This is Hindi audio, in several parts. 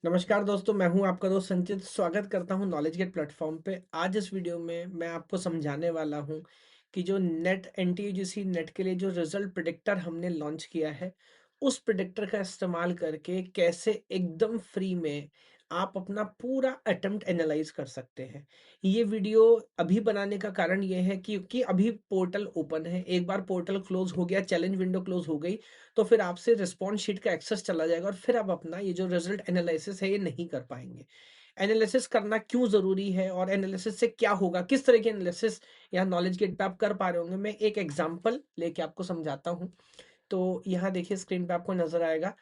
नमस्कार दोस्तों, मैं हूं आपका दोस्त संचित। स्वागत करता हूं नॉलेज गेट प्लेटफॉर्म पे। आज इस वीडियो में मैं आपको समझाने वाला हूं कि जो नेट एनटीयूजीसी नेट के लिए जो रिजल्ट प्रिडिक्टर हमने लॉन्च किया है, उस प्रिडिक्टर का इस्तेमाल करके कैसे एकदम फ्री में आप अपना पूरा अटेम्प्ट एनालाइज कर सकते हैं। ये वीडियो अभी बनाने का कारण ये है क्योंकि अभी पोर्टल ओपन है। एक बार पोर्टल क्लोज हो गया, चैलेंज विंडो क्लोज हो गई, तो फिर आपसे रिस्पॉन्स शीट का एक्सेस चला जाएगा और फिर आप अपना ये जो रिजल्ट एनालिसिस है ये नहीं कर पाएंगे। एनालिसिस करना क्यों जरूरी है और एनालिसिस से क्या होगा, किस तरह के एनालिसिस यहाँ नॉलेज गेट पे आप कर पा रहे होंगे, मैं एक एग्जांपल लेके आपको समझाता हूँ। तो यहाँ देखिए स्क्रीन पे आपको नजर आएगा।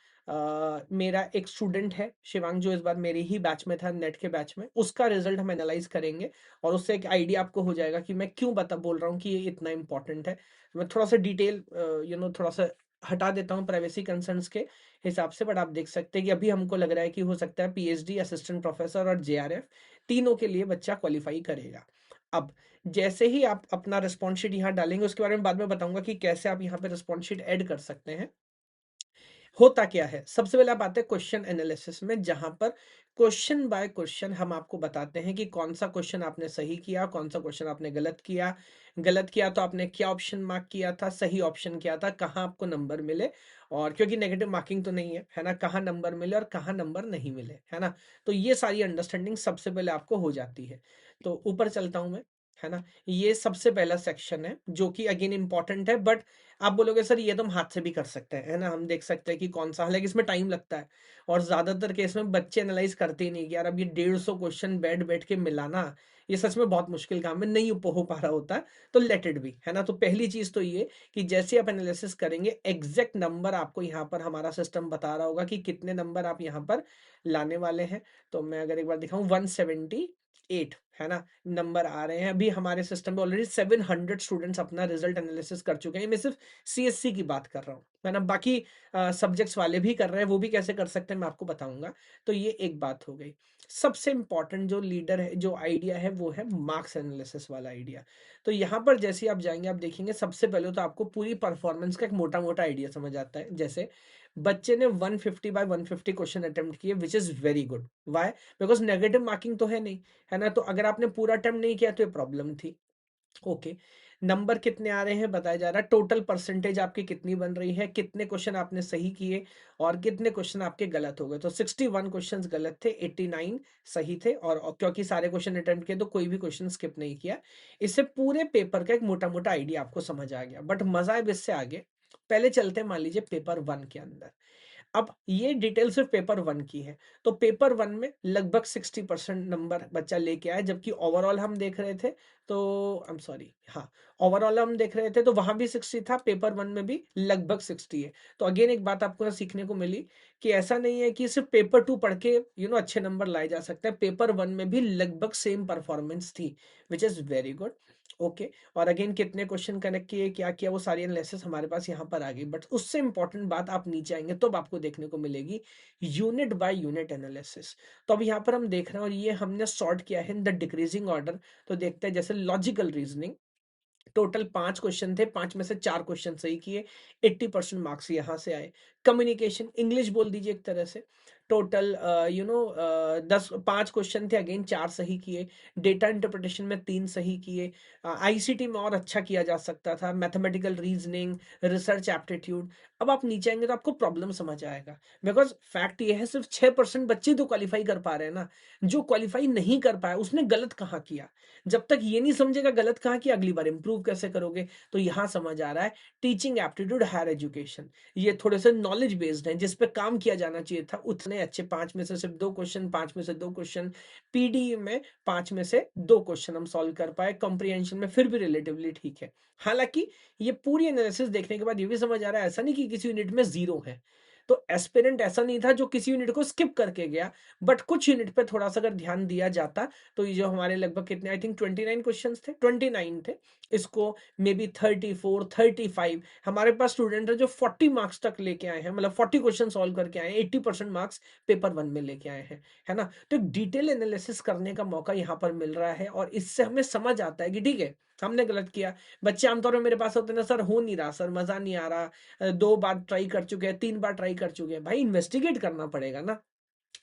मेरा एक स्टूडेंट है शिवांग, जो इस बार मेरे ही बैच में था, नेट के बैच में। उसका रिजल्ट हम एनालाइज करेंगे और उससे एक आइडिया आपको हो जाएगा कि मैं क्यों बता बोल रहा हूँ कि ये इतना इंपॉर्टेंट है। मैं थोड़ा सा डिटेल थोड़ा सा हटा देता हूँ प्राइवेसी कंसर्न्स के हिसाब से, बट आप देख सकते हैं कि अभी हमको लग रहा है कि हो सकता है पीएचडी, असिस्टेंट प्रोफेसर और जेआरएफ तीनों के लिए बच्चा क्वालिफाई करेगा। अब जैसे ही आप अपना रिस्पॉन्स शीट यहाँ डालेंगे, उसके बारे में बाद में बताऊंगा कि कैसे आप यहाँ पे रिस्पॉन्स शीट ऐड कर सकते हैं। होता क्या है, सबसे पहले आप आते हैं क्वेश्चन एनालिसिस में, जहां पर क्वेश्चन बाय क्वेश्चन हम आपको बताते हैं कि कौन सा क्वेश्चन आपने सही किया, कौन सा क्वेश्चन आपने गलत किया। गलत किया तो आपने क्या ऑप्शन मार्क किया था, सही ऑप्शन क्या था, कहाँ आपको नंबर मिले। और क्योंकि नेगेटिव मार्किंग तो नहीं है ना, कहाँ नंबर मिले और कहाँ नंबर नहीं मिले, है ना। तो ये सारी अंडरस्टैंडिंग सबसे पहले आपको हो जाती है। तो ऊपर चलता हूं मैं, है ना। ये सबसे पहला सेक्शन है जो कि अगेन इंपॉर्टेंट है, बट आप बोलोगे सर ये तो हम हाथ से भी कर सकते हैं, है ना। हम देख सकते हैं कि कौन सा, हालांकि इसमें टाइम लगता है और ज्यादातर केस में बच्चे एनालाइज करते ही नहीं कि यार अब ये 150 क्वेश्चन बैठ बैठ के मिलाना, ये सच में बहुत मुश्किल काम है, नहीं हो पा रहा होता है। तो लेट इट बी, है ना। तो पहली चीज तो ये कि जैसे आप एनालिसिस करेंगे, एग्जैक्ट नंबर आपको यहाँ पर हमारा सिस्टम बता रहा होगा कि कितने नंबर आप यहाँ पर लाने वाले हैं। तो मैं अगर एक बार दिखाऊं, 178, है ना, नंबर आ रहे हैं। अभी हमारे सिस्टम में ऑलरेडी 700 स्टूडेंट्स अपना रिजल्ट एनालिसिस कर चुके हैं। मैं सिर्फ सीएससी की बात कर रहा हूँ, है ना। बाकी सब्जेक्ट्स वाले भी कर रहे हैं, वो भी कैसे कर सकते हैं मैं आपको बताऊंगा। तो ये एक बात हो गई। सबसे इंपॉर्टेंट जो लीडर है, जो आइडिया है, वो है मार्क्स एनालिसिस वाला आइडिया। तो यहाँ पर जैसे ही आप जाएंगे, आप देखेंगे सबसे पहले तो आपको पूरी परफॉर्मेंस का एक मोटा मोटा आइडिया समझ आता है। जैसे बच्चे ने 150 बाय 150 क्वेश्चन अटेम्प्ट किए, which is very good. Why? Because negative marking तो है नहीं, है ना। तो अगर आपने पूरा अटेम्प्ट नहीं किया तो ये प्रॉब्लम थी। ओके। नंबर कितने आ रहे हैं बताया जा रहा है, टोटल परसेंटेज आपकी कितनी बन रही है, कितने क्वेश्चन आपने सही किए और कितने क्वेश्चन आपके गलत हो गए। तो 61 क्वेश्चंस गलत थे, 89 सही थे। और क्योंकि सारे क्वेश्चन अटेम्प्ट किए तो कोई भी क्वेश्चन स्किप नहीं किया। इससे पूरे पेपर का एक मोटा मोटा आइडिया आपको समझ आ गया। बट मजा है इससे आगे। पहले चलते हैं मान लीजिए पेपर वन के अंदर। अब ये डिटेल सिर्फ पेपर वन की है। तो पेपर वन में लगभग 60% नंबर बच्चा लेके आया, जबकि ओवरऑल हम देख रहे थे, तो आई एम सॉरी, हाँ, ओवरऑल हम देख रहे थे तो वहां भी 60 था, पेपर वन में भी लगभग 60 है। तो अगेन एक बात आपको यहाँ सीखने को मिली कि ऐसा नहीं है कि सिर्फ पेपर टू पढ़ के अच्छे नंबर लाए जा सकते हैं। पेपर वन में भी लगभग सेम परफॉर्मेंस थी, विच इज वेरी गुड। ओके। और अगेन कितने क्वेश्चन कनेक्ट किए, क्या किया, वो सारी एनालिसिस हमारे पास यहाँ पर आ गई। बट उससे इंपॉर्टेंट बात, आप नीचे आएंगे तो आपको देखने को मिलेगी यूनिट बाय यूनिट एनालिसिस। तो अब यहाँ पर हम देख रहे हैं और ये हमने सॉर्ट किया है इन द डिक्रीजिंग ऑर्डर। तो देखते हैं जैसे लॉजिकल रीजनिंग, टोटल 5 क्वेश्चन थे, 5 में से 4 क्वेश्चन सही किए, 80% मार्क्स यहां से आए। कम्युनिकेशन, इंग्लिश बोल दीजिए एक तरह से, टोटल 5 क्वेश्चन थे, अगेन 4 सही किए। डेटा इंटरप्रिटेशन में 3 सही किए। आईसीटी में और अच्छा किया जा सकता था, मैथमेटिकल रीजनिंग, रिसर्च एप्टीट्यूड। अब आप नीचे आएंगे तो आपको प्रॉब्लम समझ आएगा। बिकॉज फैक्ट ये है, सिर्फ 6% बच्चे तो क्वालिफाई कर पा रहे हैं ना। जो क्वालिफाई नहीं कर पाया उसने गलत कहाँ किया। जब तक ये नहीं समझेगा गलत कहाँ किया, अगली बार इंप्रूव कैसे करोगे। तो यहां समझ आ रहा है टीचिंग एप्टीट्यूड, हायर एजुकेशन, ये थोड़े से नॉलेज बेस्ड हैं, जिस पे काम किया जाना चाहिए था। उतने अच्छे, 5 में से सिर्फ 2 क्वेश्चन, 5 में से 2 क्वेश्चन। पीडी में 5 में से 2 क्वेश्चन हम सॉल्व कर पाए। कॉम्प्रिहेंशन में फिर भी रिलेटिवली ठीक है। हालांकि ये पूरी एनालिसिस देखने के बाद ये भी समझ आ रहा है, ऐसा नहीं कि किसी यूनिट में जीरो है। तो एस्पिरेंट ऐसा नहीं था जो किसी यूनिट को स्किप करके गया, बट कुछ यूनिट पे थोड़ा सा अगर ध्यान दिया जाता तो ये जो हमारे लगभग कितने, आई थिंक 29 क्वेश्चंस थे, 29 थे, इसको मे बी 34, 35, हमारे पास स्टूडेंट है जो 40 मार्क्स तक लेके आए हैं, मतलब 40 क्वेश्चन सॉल्व करके आए हैं, 80% मार्क्स पेपर वन में लेके आए हैं, है ना। तो एक डिटेल एनालिसिस करने का मौका यहाँ पर मिल रहा है और इससे हमें समझ आता है कि ठीक है, हमने गलत किया। बच्चे आमतौर पर मेरे पास होते हैं ना, सर हो नहीं रहा, सर मजा नहीं आ रहा, 2 बार ट्राई कर चुके हैं, 3 बार ट्राई कर चुके हैं। भाई इन्वेस्टिगेट करना पड़ेगा ना।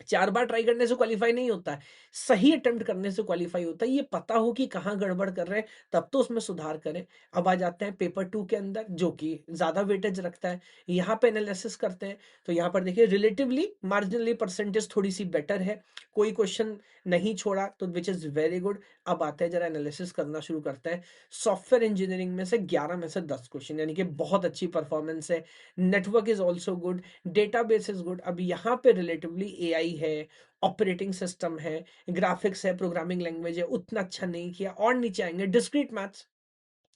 4 बार ट्राई करने से क्वालीफाई नहीं होता है, सही अटेम्प्ट करने से क्वालीफाई होता है। ये पता हो कि कहाँ गड़बड़ कर रहे हैं, तब तो उसमें सुधार करें। अब आ जाते हैं पेपर 2 के अंदर, जो कि ज़्यादा वेटेज रखता है। यहाँ पे एनालिसिस करते हैं, तो यहाँ पर देखिए रिलेटिवली मार्जिनली परसेंटेज थोड़ी-सी बेटर है। कोई क्वेश्चन नहीं छोड़ा, तो व्हिच इज़ वेरी गुड। अब आते हैं, जरा एनालिसिस करना शुरू करते हैं। सॉफ्टवेयर इंजीनियरिंग में से 11 में से 10 क्वेश्चन, यानी कि बहुत अच्छी परफॉर्मेंस है। Network is also good, database is good. अब यहाँ पे रिलेटिवली एआई है, ऑपरेटिंग सिस्टम है, ग्राफिक्स है, प्रोग्रामिंग लैंग्वेज है, उतना अच्छा नहीं किया। और नीचे आएँगे डिस्क्रीट मैथ्स,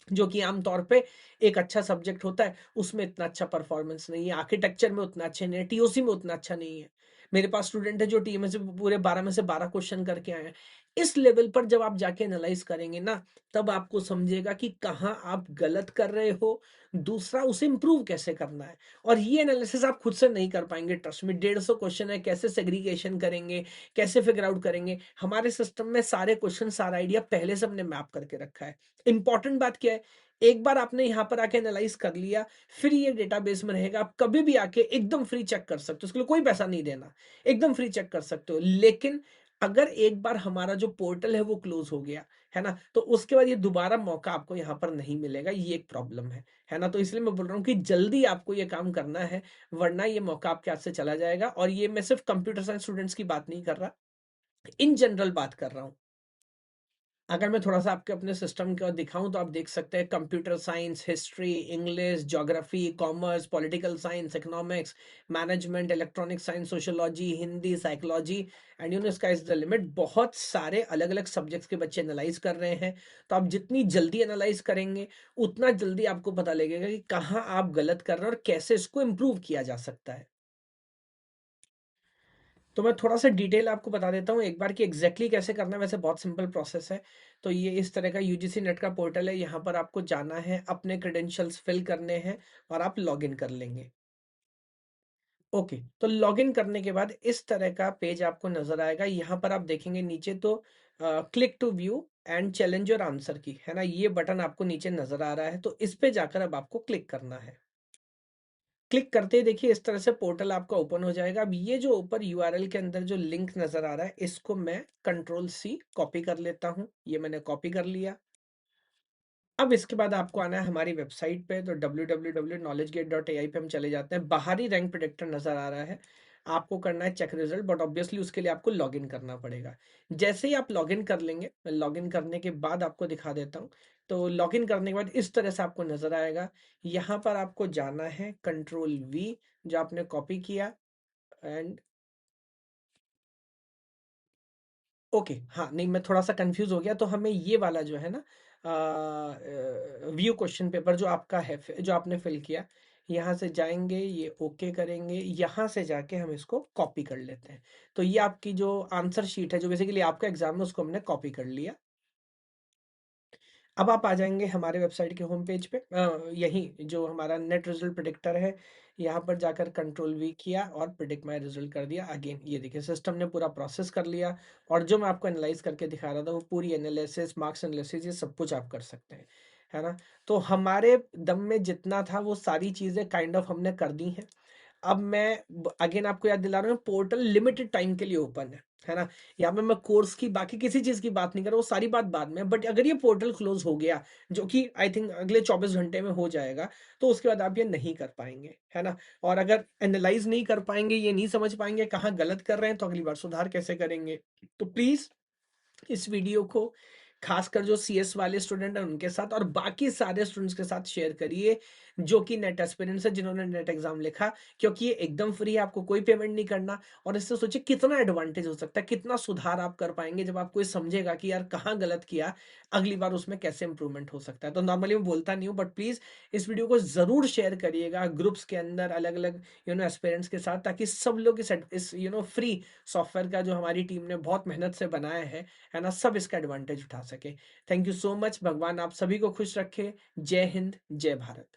जो कि आमतौर पे एक अच्छा सब्जेक्ट होता है, उसमें इतना अच्छा परफॉर्मेंस नहीं है। आर्किटेक्चर में उतना अच्छा नहीं है, टीओसी में उतना अच्छा नहीं है। मेरे पास स्टूडेंट है जो टी में से पूरे 12 में से 12 क्वेश्चन करके आए हैं। इस लेवल पर जब आप जाके एनालाइज करेंगे ना, तब आपको समझेगा कि कहाँ आप गलत कर रहे हो, दूसरा उसे इंप्रूव कैसे करना है। और ये एनालिसिस आप खुद से नहीं कर पाएंगे, ट्रस्ट में। 150 क्वेश्चन है, कैसे सेग्रीगेशन करेंगे, कैसे फिगर आउट करेंगे। हमारे सिस्टम में सारे क्वेश्चन, सारा आइडिया पहले से हमने मैप करके रखा है। इंपॉर्टेंट बात क्या है, एक बार आपने यहाँ पर आके एनालाइज कर लिया, फिर ये डेटाबेस में रहेगा। आप कभी भी आके एकदम फ्री चेक कर सकते हो, उसके लिए कोई पैसा नहीं देना, एकदम फ्री चेक कर सकते हो। लेकिन अगर एक बार हमारा जो पोर्टल है वो क्लोज हो गया, है ना, तो उसके बाद ये दोबारा मौका आपको यहाँ पर नहीं मिलेगा। ये एक प्रॉब्लम है ना। तो इसलिए मैं बोल रहा हूँ कि जल्दी आपको ये काम करना है, वरना ये मौका आपके हाथ से चला जाएगा। और ये मैं सिर्फ कंप्यूटर साइंस स्टूडेंट्स की बात नहीं कर रहा, इन जनरल बात कर रहा हूँ। अगर मैं थोड़ा-सा आपके अपने सिस्टम का दिखाऊँ, तो आप देख सकते हैं computer science, history, English, geography, commerce, political science, economics, management, electronic science, sociology, Hindi, psychology and sky is the limit. बहुत सारे अलग-अलग सब्जेक्ट्स के बच्चे एनालाइज़ कर रहे हैं। तो आप जितनी जल्दी एनालाइज़ करेंगे, उतना जल्दी आपको पता लगेगा कि कहाँ आप गलत कर रहे हैं और कैसे इसको इम्प्रूव किया जा सकता है। तो मैं थोड़ा-सा डिटेल आपको बता देता हूँ एक बार कि एग्ज़ैक्टली कैसे करना है। वैसे बहुत सिंपल प्रोसेस है। तो ये इस तरह का यूजीसी नेट का पोर्टल है, यहाँ पर आपको जाना है, अपने क्रेडेंशियल्स फिल करने हैं और आप लॉगिन कर लेंगे। ओके, तो लॉगिन करने के बाद इस तरह का पेज आपको नज़र आएगा। यहाँ पर आप देखेंगे नीचे तो click to view and challenge your answer key, है ना? ये बटन आपको नीचे नज़र आ रहा है, तो इस पे जाकर अब आपको क्लिक करना है। क्लिक करते ही देखिए इस तरह से पोर्टल आपका ओपन हो जाएगा। अब ये जो ऊपर यूआरएल के अंदर जो लिंक नज़र आ रहा है, इसको मैं कंट्रोल सी कॉपी कर लेता हूँ। ये मैंने कॉपी कर लिया। अब इसके बाद आपको आना है हमारी वेबसाइट पे, तो www.knowledgegate.ai पे हम चले जाते हैं। बाहरी रैंक प्रेडिक्टर नज़र आ रहा है। आपको करना है चेक रिजल्ट, बट ऑब्वियसली उसके लिए आपको लॉगिन करना पड़ेगा। जैसे ही आप लॉगिन कर लेंगे, मैं लॉगिन करने के बाद आपको दिखा देता हूँ। तो लॉगिन करने के बाद इस तरह से आपको नज़र आएगा। यहाँ पर आपको जाना है कंट्रोल वी, जो आपने कॉपी किया, एंड ओके, हाँ, नहीं, मैं थोड़ा-सा कन्फ्यूज़ हो गया। तो हमें ये वाला जो है ना, व्यू क्वेश्चन पेपर जो आपका है, जो आपने फिल किया, यहाँ से जाएँगे, ये ओके करेंगे, यहाँ से जाके हम इसको कॉपी कर लेते हैं। तो ये आपकी जो आंसर शीट है, जो बेसिकली आपका एग्ज़ाम है, उसको हमने कॉपी कर लिया। अब आप आ जाएँगे हमारे वेबसाइट के होम पेज पे, यहीं जो हमारा नेट रिज़ल्ट प्रेडिक्टर है, यहाँ पर जाकर कंट्रोल वी किया और प्रेडिक्ट माय रिज़ल्ट कर दिया। अगेन ये देखिए सिस्टम ने पूरा प्रोसेस कर लिया, और जो मैं आपको एनालाइज़ करके दिखा रहा था, वो पूरी एनालिसिस, मार्क्स एनालिसिस, ये सब कुछ आप कर सकते हैं, है ना? तो हमारे दम में जितना था, वो सारी चीज़ें काइंड ऑफ हमने कर दी हैं। अब मैं अगेन आपको याद दिला रहा हूँ, पोर्टल लिमिटेड टाइम के लिए ओपन है ना? यहाँ पे मैं कोर्स की, बाकी किसी चीज़ की बात नहीं कर रहा, वो सारी बात बाद में। बट अगर ये पोर्टल क्लोज़ हो गया, जो कि आई थिंक अगले 24 घंटे में हो जाएगा, तो उसके बाद आप ये नहीं कर पाएँगे, है ना? और अगर एनालाइज़ नहीं कर पाएँगे, ये नहीं समझ पाएँगे कहाँ गलत कर रहे हैं, तो अगली बार सुधार कैसे करेंगे? तो प्लीज़ इस वीडियो को खासकर जो सीएस वाले स्टूडेंट हैं उनके साथ, और बाकी सारे स्टूडेंट्स के साथ शेयर करिए, जो कि नेट एस्पिरेंट्स है, जिन्होंने नेट एग्जाम लिखा। क्योंकि ये एकदम फ्री है, आपको कोई पेमेंट नहीं करना। और इससे सोचिए कितना एडवांटेज हो सकता है, कितना सुधार आप कर पाएंगे, जब आपको ये समझेगा कि यार कहाँ गलत किया, अगली बार उसमें कैसे इंप्रूवमेंट हो सकता है। तो नॉर्मली मैं बोलता नहीं हूँ, बट प्लीज इस वीडियो को जरूर शेयर करिएगा ग्रुप्स के अंदर, अलग अलग एस्पिरेंट्स के साथ, ताकि सब लोग इस फ्री सॉफ्टवेयर का, जो हमारी टीम ने बहुत मेहनत से बनाया है ना, सब इसका एडवांटेज उठा सके। Thank you so much. भगवान आप सभी को खुश रखे। जय हिंद, जय भारत।